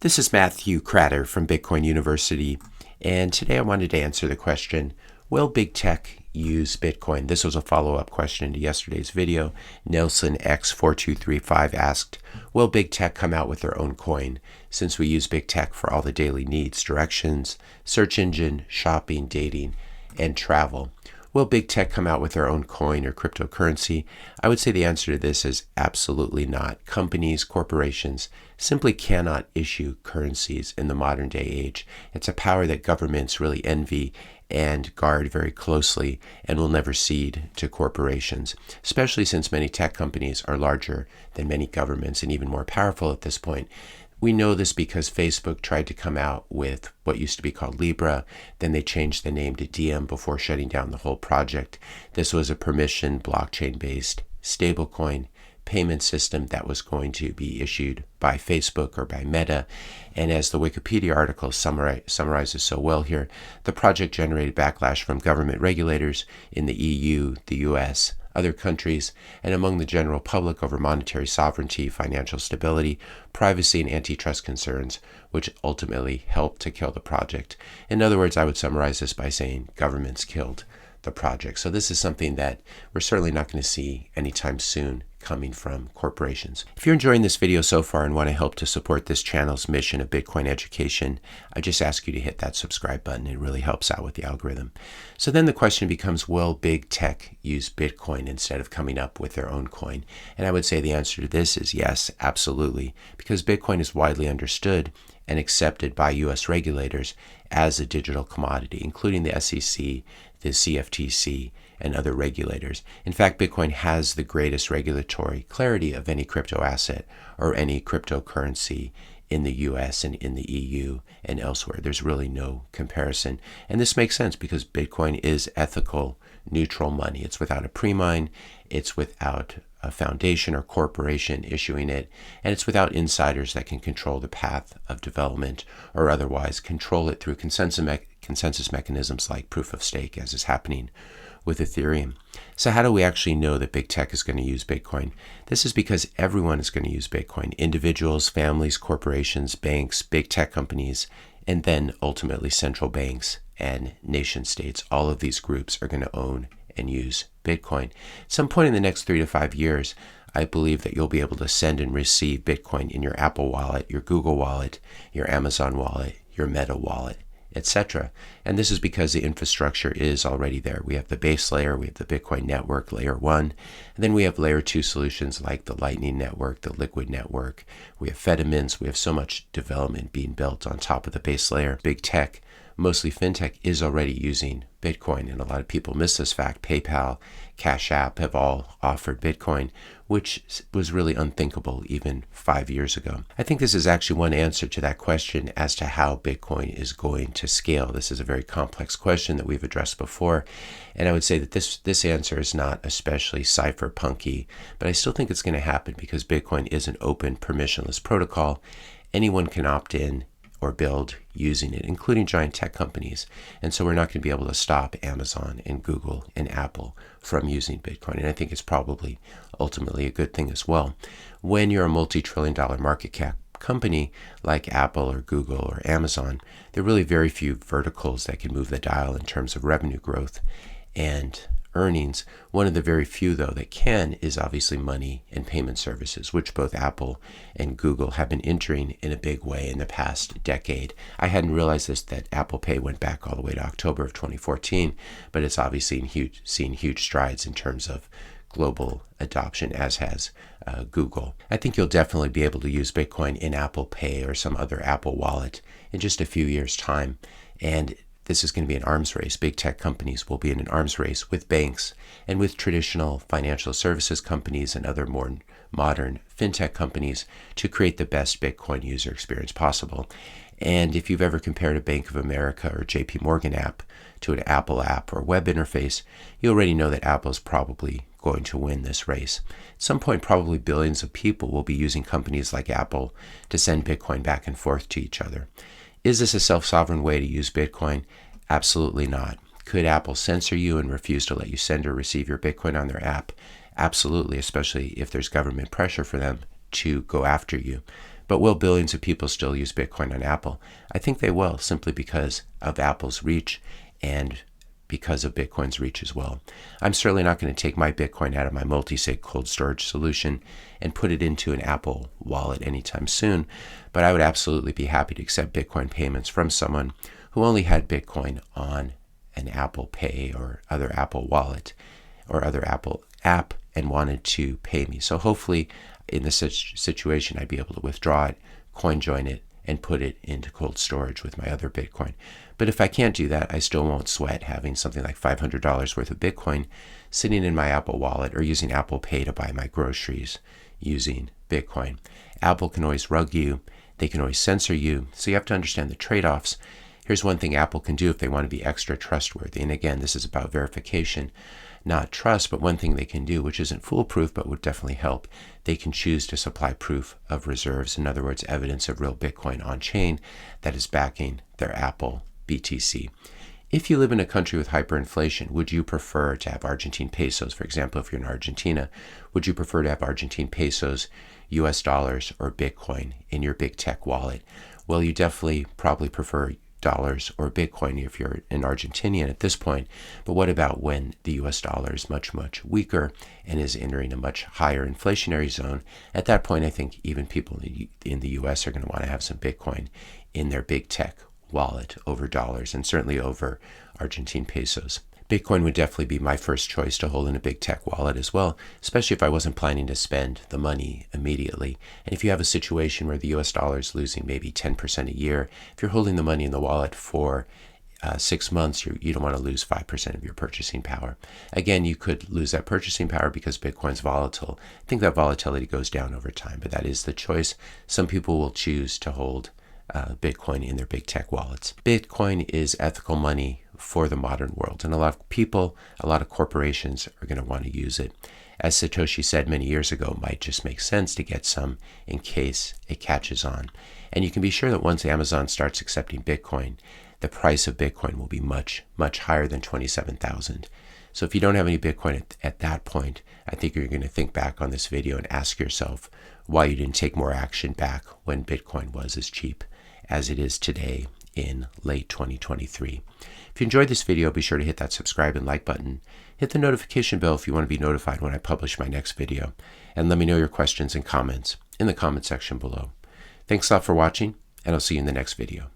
This is Matthew Cratter from Bitcoin University, and today I wanted to answer the question, will big tech use Bitcoin? This was a follow-up question to yesterday's video. Nelson X4235 asked, will big tech come out with their own coin since we use big tech for all the daily needs, directions, search engine, shopping, dating, and travel? Will big tech come out with their own coin or cryptocurrency? I would say the answer to this is absolutely not. Companies, corporations simply cannot issue currencies in the modern day age. It's a power that governments really envy and guard very closely and will never cede to corporations, especially since many tech companies are larger than many governments and even more powerful at this point. We know this because Facebook tried to come out with what used to be called Libra, then they changed the name to Diem before shutting down the whole project. This was a permission blockchain-based stablecoin payment system that was going to be issued by Facebook or by Meta. And as the Wikipedia article summarizes so well here, the project generated backlash from government regulators in the EU, the US, other countries, and among the general public over monetary sovereignty, financial stability, privacy, and antitrust concerns, which ultimately helped to kill the project. In other words, I would summarize this by saying governments killed the project. So this is something that we're certainly not going to see anytime soon coming from corporations. If you're enjoying this video so far and want to help to support this channel's mission of Bitcoin education, I just ask you to hit that subscribe button. It really helps out with the algorithm. So then the question becomes, will big tech use Bitcoin instead of coming up with their own coin? And I would say the answer to this is yes, absolutely, because Bitcoin is widely understood and accepted by US regulators as a digital commodity, including the SEC, the CFTC, and other regulators. In fact, Bitcoin has the greatest regulatory clarity of any crypto asset or any cryptocurrency in the US and in the EU and elsewhere. There's really no comparison. And this makes sense because Bitcoin is ethical, neutral money. It's without a pre-mine, it's without a foundation or corporation issuing it, and it's without insiders that can control the path of development or otherwise control it through consensus mechanisms like proof of stake, as is happening with Ethereum. So how do we actually know that big tech is going to use Bitcoin? This is because everyone is going to use Bitcoin. Individuals, families, corporations, banks, big tech companies, and then ultimately central banks and nation states. All of these groups are going to own and use Bitcoin. At some point in the next 3 to 5 years, I believe that you'll be able to send and receive Bitcoin in your Apple wallet, your Google wallet, your Amazon wallet, your Meta wallet, etc. And this is because the infrastructure is already there. We have the base layer, we have the Bitcoin network, layer 1, and then we have layer 2 solutions like the Lightning Network, the Liquid Network. We have Fedimins. We have so much development being built on top of the base layer. Big tech, mostly fintech, is already using Bitcoin, and a lot of people miss this fact. PayPal, Cash App have all offered Bitcoin, which was really unthinkable even 5 years ago. I think this is actually one answer to that question as to how Bitcoin is going to scale. This is a very complex question that we've addressed before, and I would say that this answer is not especially cypher-punky, but I still think it's going to happen because Bitcoin is an open, permissionless protocol. Anyone can opt in or build using it, including giant tech companies. And so we're not going to be able to stop Amazon and Google and Apple from using Bitcoin. And I think it's probably ultimately a good thing as well. When you're a multi-trillion-dollar market cap company like Apple or Google or Amazon, there are really very few verticals that can move the dial in terms of revenue growth and earnings. One of the very few, though, that can is obviously money and payment services, which both Apple and Google have been entering in a big way in the past decade. I hadn't realized this, that Apple Pay went back all the way to October of 2014, but it's obviously seen huge strides in terms of global adoption, as has Google. I think you'll definitely be able to use Bitcoin in Apple Pay or some other Apple wallet in just a few years' time. And this is going to be an arms race. Big tech companies will be in an arms race with banks and with traditional financial services companies and other more modern fintech companies to create the best Bitcoin user experience possible. And if you've ever compared a Bank of America or JP Morgan app to an Apple app or web interface, you already know that Apple is probably going to win this race. At some point, probably billions of people will be using companies like Apple to send Bitcoin back and forth to each other. Is this a self-sovereign way to use Bitcoin? Absolutely not. Could Apple censor you and refuse to let you send or receive your Bitcoin on their app? Absolutely, especially if there's government pressure for them to go after you. But will billions of people still use Bitcoin on Apple? I think they will, simply because of Apple's reach and because of Bitcoin's reach as well. I'm certainly not going to take my Bitcoin out of my multi-sig cold storage solution and put it into an Apple wallet anytime soon, but I would absolutely be happy to accept Bitcoin payments from someone who only had Bitcoin on an Apple Pay or other Apple wallet or other Apple app and wanted to pay me. So hopefully in this situation, I'd be able to withdraw it, coin join it, and put it into cold storage with my other Bitcoin. But if I can't do that, I still won't sweat having something like $500 worth of Bitcoin sitting in my Apple wallet or using Apple Pay to buy my groceries using Bitcoin. Apple can always rug you. They can always censor you. So you have to understand the trade-offs. Here's one thing Apple can do if they want to be extra trustworthy. And again, this is about verification, not trust, but one thing they can do, which isn't foolproof, but would definitely help, they can choose to supply proof of reserves. In other words, evidence of real Bitcoin on chain that is backing their Apple BTC. If you live in a country with hyperinflation, would you prefer to have Argentine pesos? For example, if you're in Argentina, would you prefer to have Argentine pesos, US dollars, or Bitcoin in your big tech wallet? Well, you definitely probably prefer dollars or Bitcoin if you're an Argentinian at this point. But what about when the US dollar is much, much weaker and is entering a much higher inflationary zone? At that point, I think even people in the US are going to want to have some Bitcoin in their big tech wallet over dollars and certainly over Argentine pesos. Bitcoin would definitely be my first choice to hold in a big tech wallet as well, especially if I wasn't planning to spend the money immediately. And if you have a situation where the US dollar is losing maybe 10% a year, if you're holding the money in the wallet for 6 months, you don't want to lose 5% of your purchasing power. Again, you could lose that purchasing power because Bitcoin's volatile. I think that volatility goes down over time, but that is the choice. Some people will choose to hold Bitcoin in their big tech wallets. Bitcoin is ethical money for the modern world, and a lot of people, a lot of corporations are going to want to use it. As Satoshi said many years ago, it might just make sense to get some in case it catches on. And you can be sure that once Amazon starts accepting Bitcoin, the price of Bitcoin will be much, much higher than 27,000. So if you don't have any Bitcoin at that point, I think you're going to think back on this video and ask yourself why you didn't take more action back when Bitcoin was as cheap as it is today in late 2023. If you enjoyed this video, be sure to hit that subscribe and like button. Hit the notification bell if you want to be notified when I publish my next video. And let me know your questions and comments in the comment section below. Thanks a lot for watching, and I'll see you in the next video.